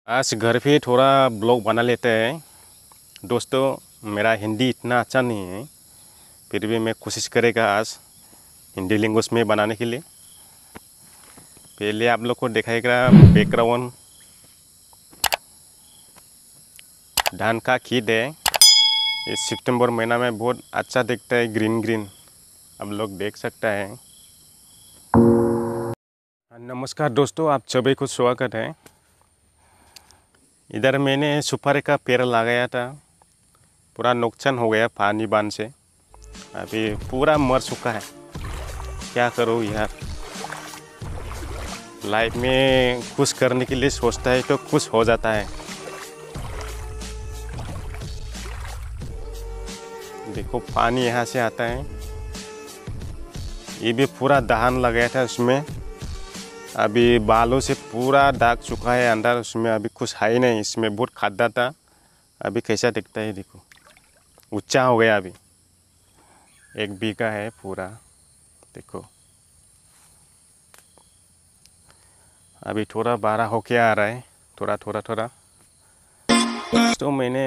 आज घर पे थोड़ा ब्लॉग बना लेते हैं दोस्तों। मेरा हिंदी इतना अच्छा नहीं है, फिर भी मैं कोशिश करेगा आज हिंदी लैंग्वेज में बनाने के लिए। पहले आप लोग को दिखाएगा बैकग्राउंड धान का खेत है। इस सितंबर महीना में बहुत अच्छा दिखता है, ग्रीन ग्रीन आप लोग देख सकते हैं। नमस्कार दोस्तों, आप सभी को स्वागत है। इधर मैंने सुपारी का पेड़ लगाया था, पूरा नुकसान हो गया पानी बांध से, अभी पूरा मर चुका है। क्या करूँ यार, लाइफ में कुछ करने के लिए सोचता है तो कुछ हो जाता है। देखो पानी यहाँ से आता है, ये भी पूरा दहान लगाया था उसमें, अभी बालों से पूरा दाग चुका है अंदर, उसमें अभी कुछ है ही नहीं। इसमें बहुत खादा था, अभी कैसा दिखता है देखो, ऊंचा हो गया। अभी 1 बीघा है पूरा, देखो अभी थोड़ा बड़ा होके आ रहा है, थोड़ा। तो मैंने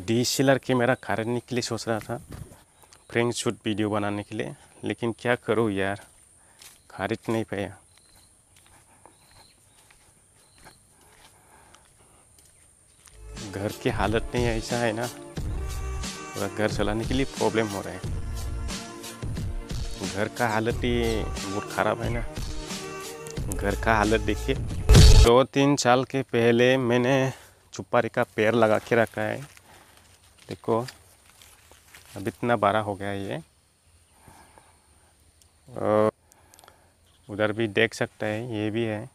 DSLR कैमरा खरीदने के लिए सोच रहा था, फ्रेंड शूट वीडियो बनाने के लिए, लेकिन क्या करूँ यार, खरीद नहीं पाया। घर की हालत नहीं ऐसा है ना, पूरा घर चलाने के लिए प्रॉब्लम हो रहा है। घर का हालत ही बहुत ख़राब है ना, घर का हालत देखिए। 2-3 साल के पहले मैंने सुपारी का पेड़ लगा के रखा है, देखो अब इतना बड़ा हो गया ये। और उधर भी देख सकते हैं, ये भी है,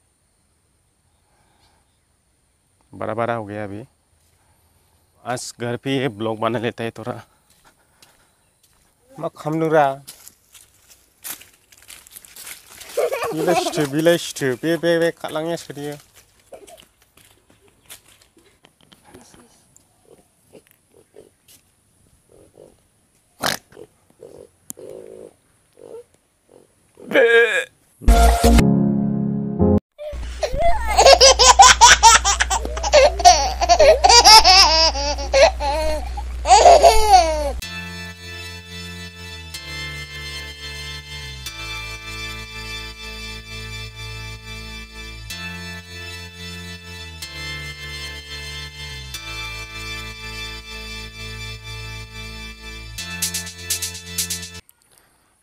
बड़ा हो गया अभी। आज घर पे ये ब्लॉग बना लेता है थोड़ा। 막 감누라 빌레스트 베베베 칼랑야 소리야.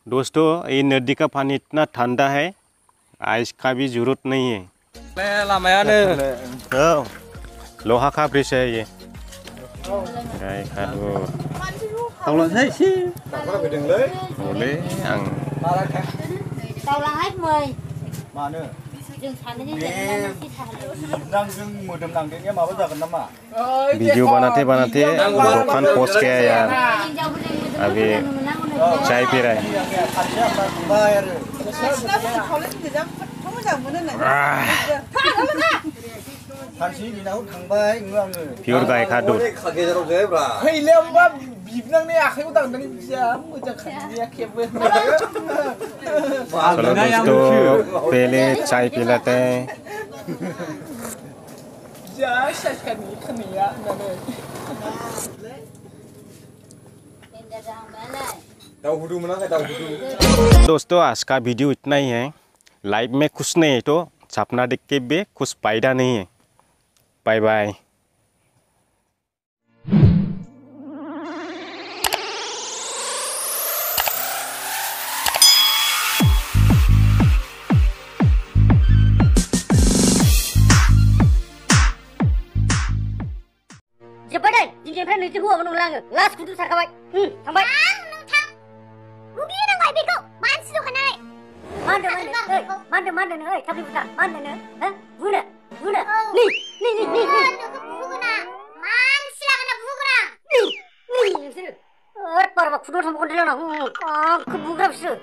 दोस्तों ये नदी का पानी इतना ठंडा है, आइस का भी जरूरत नहीं है। लोहा का ब्रिज है ये। वीडियो बनाते दुकान पहुंच गया यार, अभी चाय पी रहा है। प्योर गाय का दूध। चलो दोस्तों पहले चाय पी लेते हैं। दोस्तों आज का वीडियो इतना ही है। लाइफ में कुछ नहीं है तो सपना देख के भी कुछ फायदा नहीं है। Bye bye. Jepadan, jinjepran itu gua menung lang. Las kudu sarkawai. Sampai. Rugi nang ngai biko. Man sido kanai. Manda, oi, tapi buta. Manda, ha? Guna. Ni. Buguna. Man sila kana buguna. Ni. Par kudu sama kudu lang. Ke buguna sih.